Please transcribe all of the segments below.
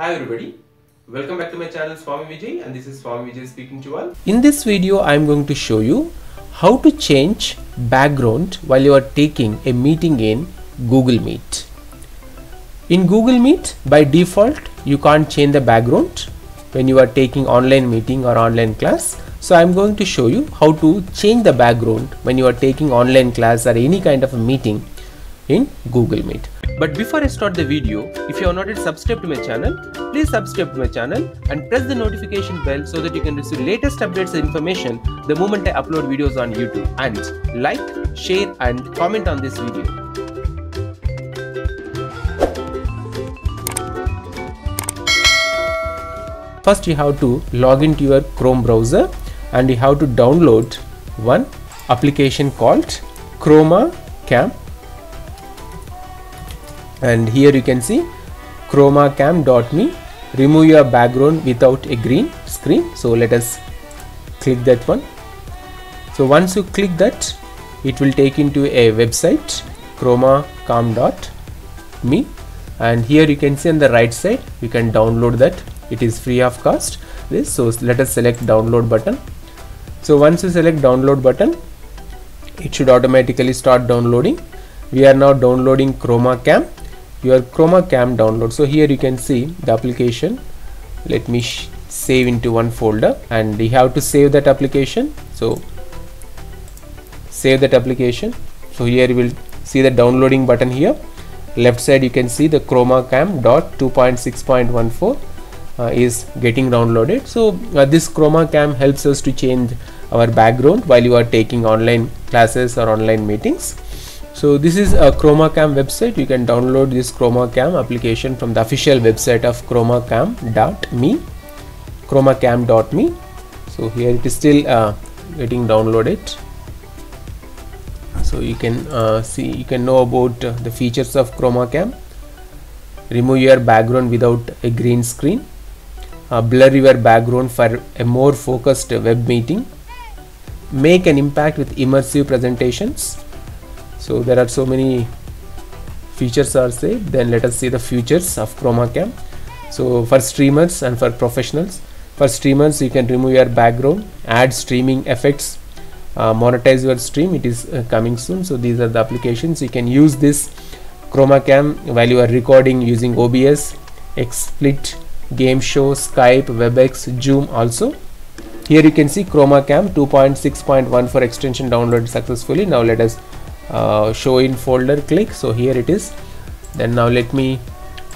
Hi everybody, welcome back to my channel Swami Vijay, and this is Swami Vijay speaking to you all. In this video I am going to show you how to change background while you are taking a meeting in Google Meet. In Google Meet, by default you can't change the background when you are taking online meeting or online class. So I am going to show you how to change the background when you are taking online class or any kind of a meeting in Google Meet. But before I start the video, if you have not yet subscribed to my channel, please subscribe to my channel and press the notification bell so that you can receive latest updates and information the moment I upload videos on YouTube. And like, share and comment on this video. First you have to log into your Chrome browser and you have to download one application called Chroma Cam. And here you can see chromacam.me, remove your background without a green screen. So let us click that one. So once you click that, it will take into a website chromacam.me, and here you can see on the right side you can download that. It is free of cost. So let us select download button. So once you select download button, it should automatically start downloading. We are now downloading Chroma Cam. Your Chroma Cam download. So here you can see the application. Let me save into one folder, and you have to save that application. So save that application. So here you will see the downloading button here. Left side you can see the Chroma Cam .2.6.14 is getting downloaded. So this Chroma Cam helps us to change our background while you are taking online classes or online meetings. So this is a Chroma Cam website. You can download this Chroma Cam application from the official website of chromacam.me. So here it is still getting downloaded. So you can see, you can know about the features of Chroma Cam. Remove your background without a green screen. Blur your background for a more focused web meeting. Make an impact with immersive presentations. So there are so many features are saved. Then let us see the features of Chroma Cam. So for streamers and for professionals, for streamers you can remove your background, add streaming effects, monetize your stream. It is coming soon. So these are the applications. You can use this Chroma Cam while you are recording using OBS, XSplit, Game Show, Skype, WebEx, Zoom also. Here you can see Chroma Cam 2.6.14 extension downloaded successfully. Now let us show in folder, click. So here it is. Then now let me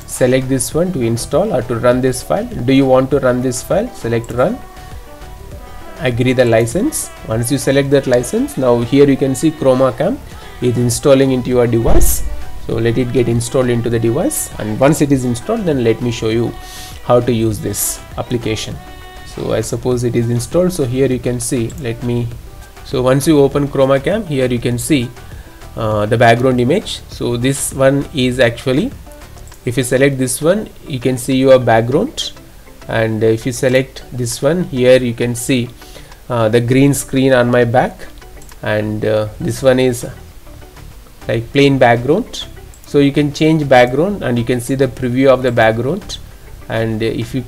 select this one to install or to run this file. Do you want to run this file? Select run, agree the license. Once you select that license, now here you can see Chroma Cam is installing into your device. So let it get installed into the device, and once it is installed, then let me show you how to use this application. So I suppose it is installed. So here you can see, so once you open Chroma Cam, here you can see the background image. So this one is actually, if you select this one, you can see your background, and if you select this one, here you can see the green screen on my back, and this one is like plain background. So you can change background, and you can see the preview of the background, and if you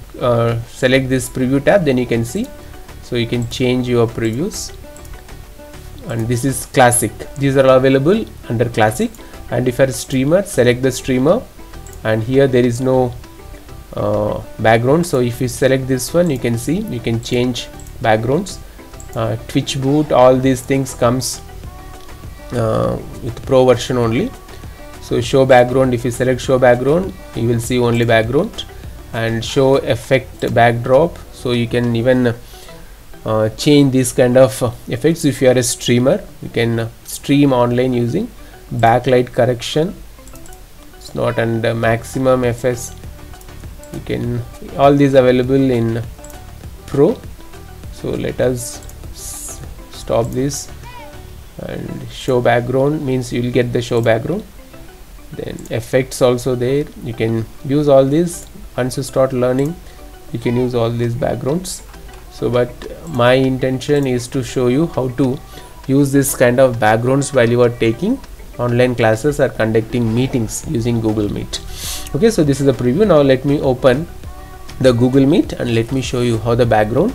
select this preview tab, then you can see, so you can change your previews. And this is classic. These are available under classic. And if you are a streamer, select the streamer, and here there is no background. So if you select this one, you can see you can change backgrounds. Twitch boot, all these things comes with pro version only. So show background, if you select show background, you will see only background, and show effect backdrop. So you can even change this kind of effects. If you are a streamer, you can stream online using backlight correction. It's not under maximum FS. You can, all these available in Pro. So let us stop this, and show background means you will get the show background. Then effects also there. You can use all these. Once you start learning, you can use all these backgrounds. So but my intention is to show you how to use this kind of backgrounds while you are taking online classes or conducting meetings using Google Meet. Okay, so this is the preview. Now let me open the Google Meet, and let me show you how the background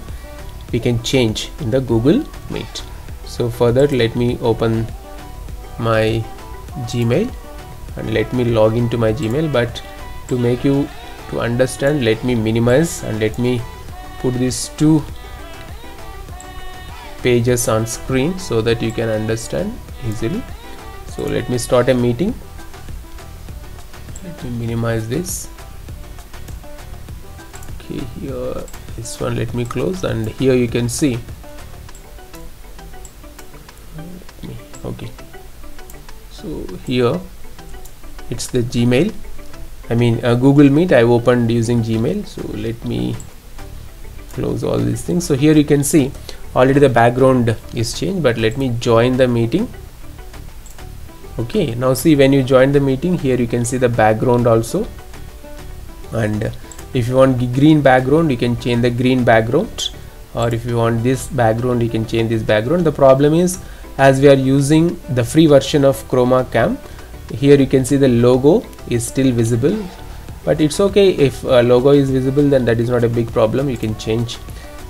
we can change in the Google Meet. So for that, let me open my Gmail and let me log into my Gmail. But to make you to understand, let me minimize and let me put these two pages on screen so that you can understand easily. So let me start a meeting. Let me minimize this. Okay, here this one let me close, and here you can see. Okay, so here it's the Gmail, Google Meet I opened using Gmail. So let me close all these things. So here you can see already the background is changed, but let me join the meeting. Okay, now see, when you join the meeting, here you can see the background also, and if you want green background, you can change the green background, or if you want this background, you can change this background. The problem is, as we are using the free version of ChromaCam, here you can see the logo is still visible, but it's okay if logo is visible, then that is not a big problem, you can change.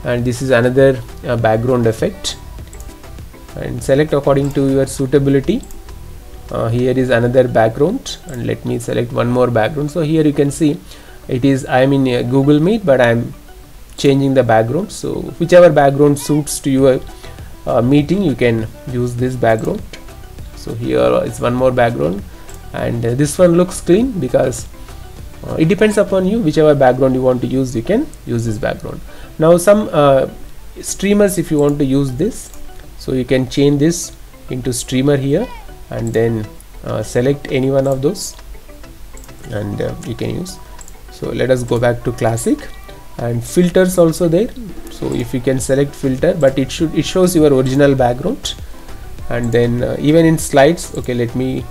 And this is another background effect, and select according to your suitability. Here is another background, and let me select one more background. So here you can see it is, I am in Google Meet, but I am changing the background. So whichever background suits to your meeting, you can use this background. So here is one more background, and this one looks clean because it depends upon you. Whichever background you want to use, you can use this background. Now some streamers, if you want to use this, so you can change this into streamer here, and then select any one of those, and you can use. So let us go back to classic, and filters also there. So if you can select filter, but it shows your original background, and then even in slides. Okay, let me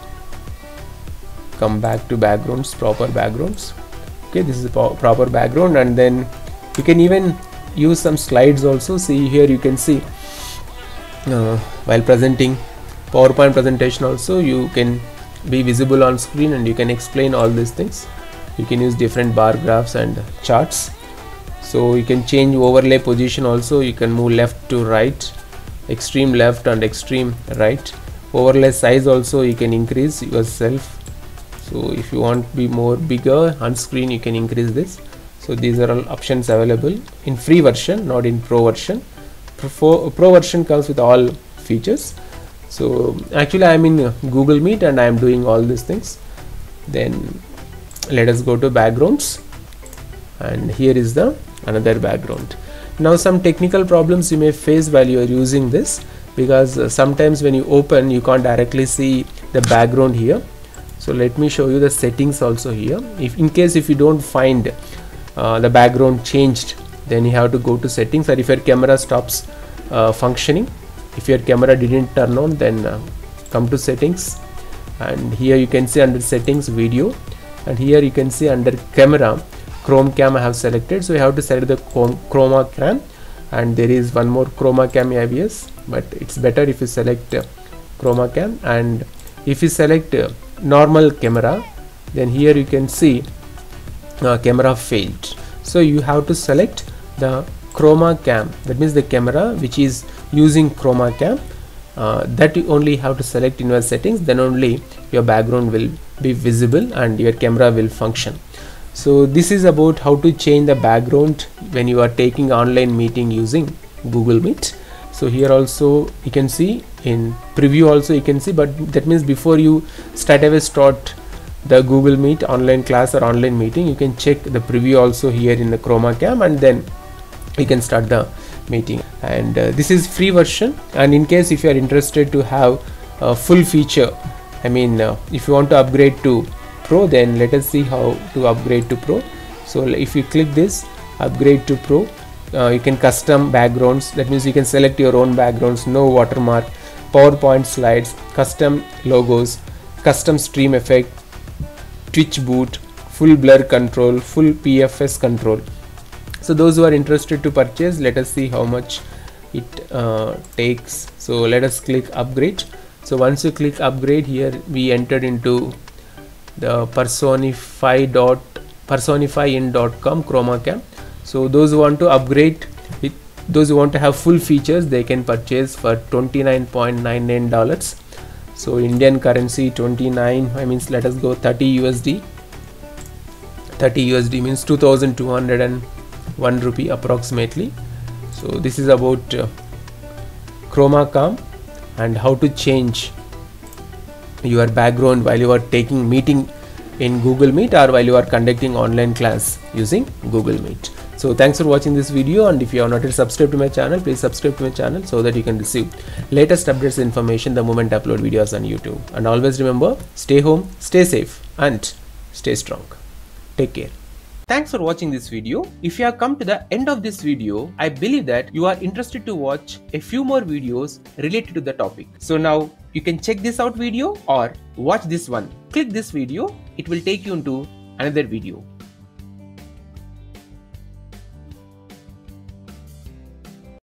come back to backgrounds, proper backgrounds. Okay, this is a proper background, and then you can even use some slides also. See here you can see while presenting PowerPoint presentation also, you can be visible on screen and you can explain all these things. You can use different bar graphs and charts. So you can change overlay position also. You can move left to right, extreme left and extreme right. Overlay size also you can increase yourself. So if you want to be more bigger on screen, you can increase this. So these are all options available in free version, not in pro version. Pro version comes with all features. So actually I am in Google Meet and I am doing all these things. Then let us go to backgrounds, and here is the another background. Now some technical problems you may face while you are using this, because sometimes when you open, you can't directly see the background here. So let me show you the settings also here. If in case if you don't find the background changed, then you have to go to settings, or if your camera stops functioning, if your camera didn't turn on, then come to settings, and here you can see under settings video, and here you can see under camera ChromaCam I have selected. So you have to select the ChromaCam, and there is one more ChromaCam ABS, but it's better if you select ChromaCam. And if you select normal camera, then here you can see camera failed. So you have to select the ChromaCam, that means the camera which is using ChromaCam, that you only have to select in your settings, then only your background will be visible and your camera will function. So this is about how to change the background when you are taking online meeting using Google Meet. So here also you can see in preview also you can see, but that means before you start the Google Meet online class or online meeting, you can check the preview also here in the ChromaCam, and then you can start the meeting. And this is free version, and in case if you are interested to have a full feature, if you want to upgrade to Pro, then let us see how to upgrade to Pro. So if you click this upgrade to Pro, you can custom backgrounds. That means you can select your own backgrounds, no watermark, PowerPoint slides, custom logos, custom stream effect, Twitch boot, full blur control, full PFS control. So those who are interested to purchase, let us see how much it takes. So let us click upgrade. So once you click upgrade, here we entered into the Personify personifyin.com Chroma Cam. So those who want to upgrade it, those who want to have full features, they can purchase for $29.99. So Indian currency 29, I means let us go 30 USD. 30 USD means 2201 rupee approximately. So this is about Chroma Cam and how to change your background while you are taking meeting in Google Meet or while you are conducting online class using Google Meet. So thanks for watching this video, and if you are not yet subscribed to my channel, please subscribe to my channel so that you can receive latest updates information the moment I upload videos on YouTube. And always remember, stay home, stay safe and stay strong. Take care. Thanks for watching this video. If you have come to the end of this video, I believe that you are interested to watch a few more videos related to the topic. So now you can check this out video or watch this one. Click this video, it will take you into another video.